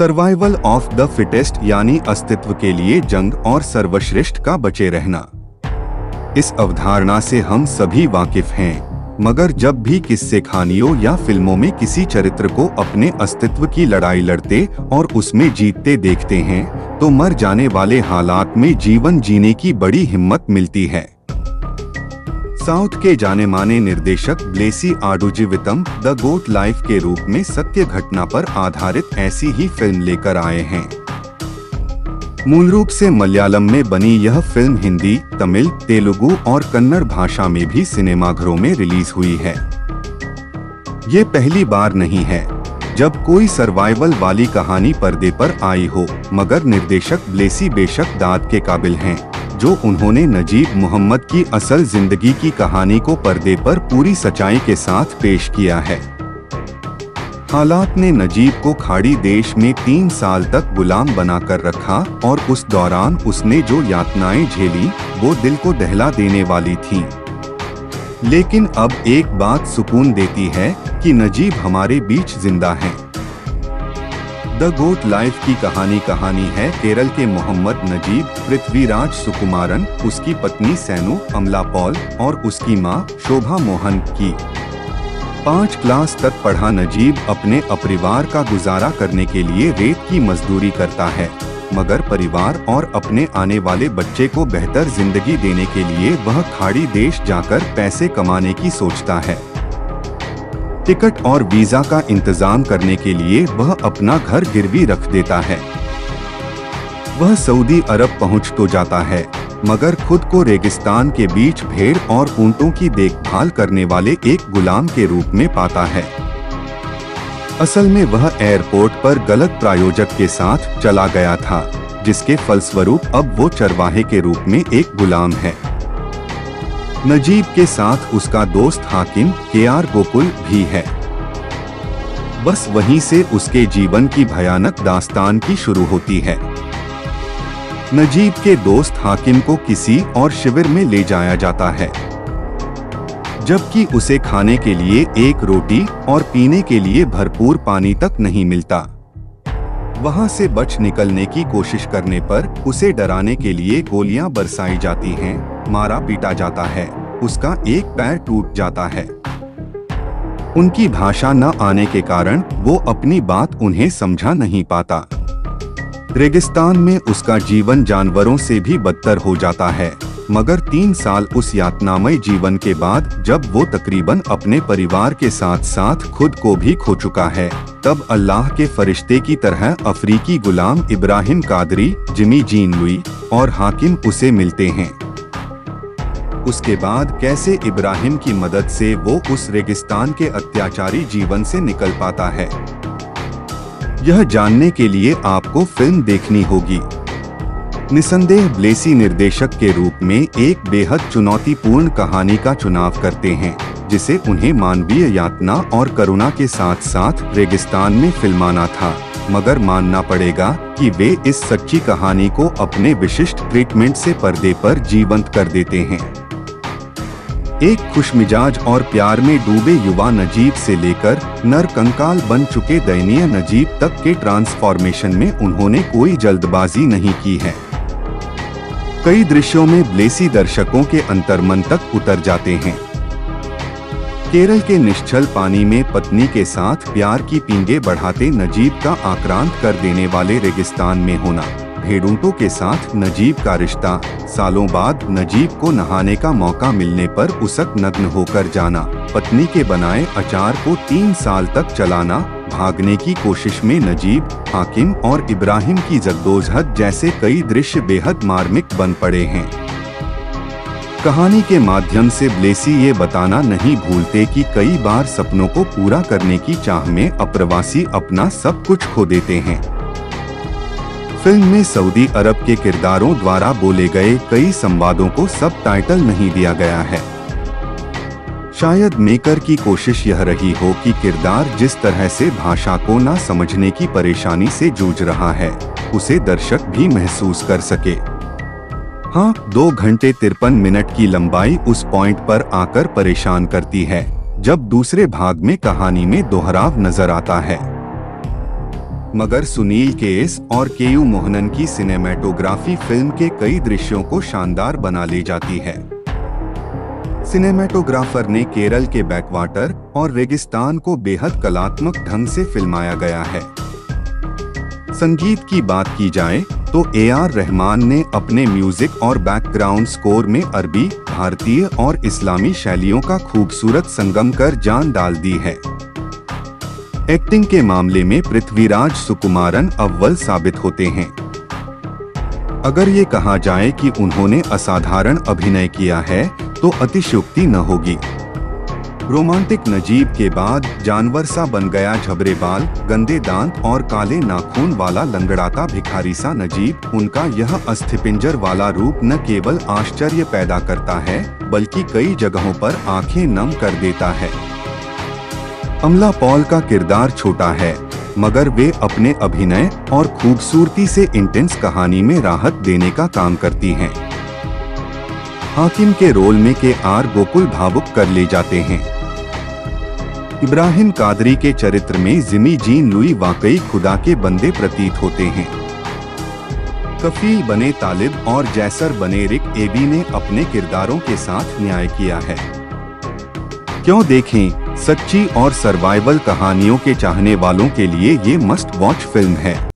Survival of the fittest यानी अस्तित्व के लिए जंग और सर्वश्रेष्ठ का बचे रहना। इस अवधारणा से हम सभी वाकिफ हैं, मगर जब भी किस्से कहानियों या फिल्मों में किसी चरित्र को अपने अस्तित्व की लड़ाई लड़ते और उसमें जीतते देखते हैं, तो मर जाने वाले हालात में जीवन जीने की बड़ी हिम्मत मिलती है। साउथ के जाने माने निर्देशक ब्लेसी आडुजीवितम द गोट लाइफ के रूप में सत्य घटना पर आधारित ऐसी ही फिल्म लेकर आए हैं। मूल रूप से मलयालम में बनी यह फिल्म हिंदी, तमिल, तेलुगु और कन्नड़ भाषा में भी सिनेमाघरों में रिलीज हुई है। ये पहली बार नहीं है जब कोई सर्वाइवल वाली कहानी पर्दे पर आई हो, मगर निर्देशक ब्लेसी बेशक दाद के काबिल हैं, जो उन्होंने नजीब मोहम्मद की असल जिंदगी की कहानी को पर्दे पर पूरी सच्चाई के साथ पेश किया है। हालात ने नजीब को खाड़ी देश में 3 साल तक गुलाम बनाकर रखा और उस दौरान उसने जो यातनाएं झेली वो दिल को दहला देने वाली थीं। लेकिन अब एक बात सुकून देती है कि नजीब हमारे बीच जिंदा है। द गोट लाइफ की कहानी है केरल के मोहम्मद नजीब, पृथ्वीराज सुकुमारन, उसकी पत्नी सैनू, अमला पॉल और उसकी मां शोभा मोहन की। 5 क्लास तक पढ़ा नजीब अपने अपरिवार का गुजारा करने के लिए रेत की मजदूरी करता है, मगर परिवार और अपने आने वाले बच्चे को बेहतर जिंदगी देने के लिए वह खाड़ी देश जाकर पैसे कमाने की सोचता है। टिकट और वीजा का इंतजाम करने के लिए वह अपना घर गिरवी रख देता है। वह सऊदी अरब पहुंच तो जाता है, मगर खुद को रेगिस्तान के बीच भेड़ और ऊंटों की देखभाल करने वाले एक गुलाम के रूप में पाता है। असल में वह एयरपोर्ट पर गलत प्रायोजक के साथ चला गया था, जिसके फलस्वरूप अब वो चरवाहे के रूप में एक गुलाम है। नजीब के साथ उसका दोस्त हाकिम केआर गोकुल भी है। बस वहीं से उसके जीवन की भयानक दास्तान की शुरू होती है। नजीब के दोस्त हाकिम को किसी और शिविर में ले जाया जाता है, जबकि उसे खाने के लिए एक रोटी और पीने के लिए भरपूर पानी तक नहीं मिलता। वहां से बच निकलने की कोशिश करने पर उसे डराने के लिए गोलियां बरसाई जाती हैं, मारा पीटा जाता है, उसका एक पैर टूट जाता है। उनकी भाषा न आने के कारण वो अपनी बात उन्हें समझा नहीं पाता। रेगिस्तान में उसका जीवन जानवरों से भी बदतर हो जाता है, मगर 3 साल उस यातनामय जीवन के बाद जब वो तकरीबन अपने परिवार के साथ साथ खुद को भी खो चुका है, तब अल्लाह के फरिश्ते की तरह अफ्रीकी गुलाम Ibrahim Kadri, Jimmy Jean Louis और हाकिम उसे मिलते हैं। उसके बाद कैसे इब्राहिम की मदद से वो उस रेगिस्तान के अत्याचारी जीवन से निकल पाता है, यह जानने के लिए आपको फिल्म देखनी होगी। निसंदेह ब्लेसी निर्देशक के रूप में एक बेहद चुनौतीपूर्ण कहानी का चुनाव करते हैं, जिसे उन्हें मानवीय यातना और करुणा के साथ साथ रेगिस्तान में फिल्माना था, मगर मानना पड़ेगा कि वे इस सच्ची कहानी को अपने विशिष्ट ट्रीटमेंट से पर्दे पर जीवंत कर देते हैं। एक खुशमिजाज और प्यार में डूबे युवा नजीब से लेकर नरकंकाल बन चुके दयनीय नजीब तक के ट्रांसफॉर्मेशन में उन्होंने कोई जल्दबाजी नहीं की है। कई दृश्यों में ब्लेसी दर्शकों के अंतर्मन तक उतर जाते हैं। केरल के निश्चल पानी में पत्नी के साथ प्यार की पींगे बढ़ाते नजीब का आक्रांत कर देने वाले रेगिस्तान में होना, भेड़ूंटों के साथ नजीब का रिश्ता, सालों बाद नजीब को नहाने का मौका मिलने पर उसक नग्न होकर जाना, पत्नी के बनाए अचार को 3 साल तक चलाना, भागने की कोशिश में नजीब, हाकिम और इब्राहिम की जद्दोजहद जैसे कई दृश्य बेहद मार्मिक बन पड़े हैं। कहानी के माध्यम से ब्लेसी ये बताना नहीं भूलते कि कई बार सपनों को पूरा करने की चाह में अप्रवासी अपना सब कुछ खो देते हैं। फिल्म में सऊदी अरब के किरदारों द्वारा बोले गए कई संवादों को सबटाइटल नहीं दिया गया है। शायद मेकर की कोशिश यह रही हो कि किरदार जिस तरह से भाषा को न समझने की परेशानी से जूझ रहा है, उसे दर्शक भी महसूस कर सके। हाँ, 2 घंटे 53 मिनट की लंबाई उस पॉइंट पर आकर परेशान करती है, जब दूसरे भाग में कहानी में दोहराव नजर आता है। मगर सुनील केएस और केयू मोहनन की सिनेमैटोग्राफी फिल्म के कई दृश्यों को शानदार बना ले जाती है। सिनेमैटोग्राफर ने केरल के बैकवाटर और रेगिस्तान को बेहद कलात्मक ढंग से फिल्माया गया है। संगीत की बात की जाए तो ए.आर. रहमान ने अपने म्यूजिक और बैकग्राउंड स्कोर में अरबी, भारतीय और इस्लामी शैलियों का खूबसूरत संगम कर जान डाल दी है। एक्टिंग के मामले में पृथ्वीराज सुकुमारन अव्वल साबित होते हैं। अगर ये कहा जाए कि उन्होंने असाधारण अभिनय किया है तो अतिशयोक्ति न होगी। रोमांटिक नजीब के बाद जानवर सा बन गया झबरे बाल, गंदे दांत और काले नाखून वाला लंगड़ाता भिखारी सा नजीब, उनका यह अस्थिपिंजर वाला रूप न केवल आश्चर्य पैदा करता है बल्कि कई जगहों पर आंखें नम कर देता है। अमला पॉल का किरदार छोटा है मगर वे अपने अभिनय और खूबसूरती से इंटेंस कहानी में राहत देने का काम करती हैं। हाकिम के रोल में के.आर. गोकुल भावुक कर ले जाते हैं। इब्राहिम कादरी के चरित्र में जिमी जीन लुई वाकई खुदा के बंदे प्रतीत होते हैं। कफील बने तालिब और जैसर बने रिक एबी ने अपने किरदारों के साथ न्याय किया है। क्यों देखें, सच्ची और सर्वाइवल कहानियों के चाहने वालों के लिए ये मस्ट वॉच फिल्म है।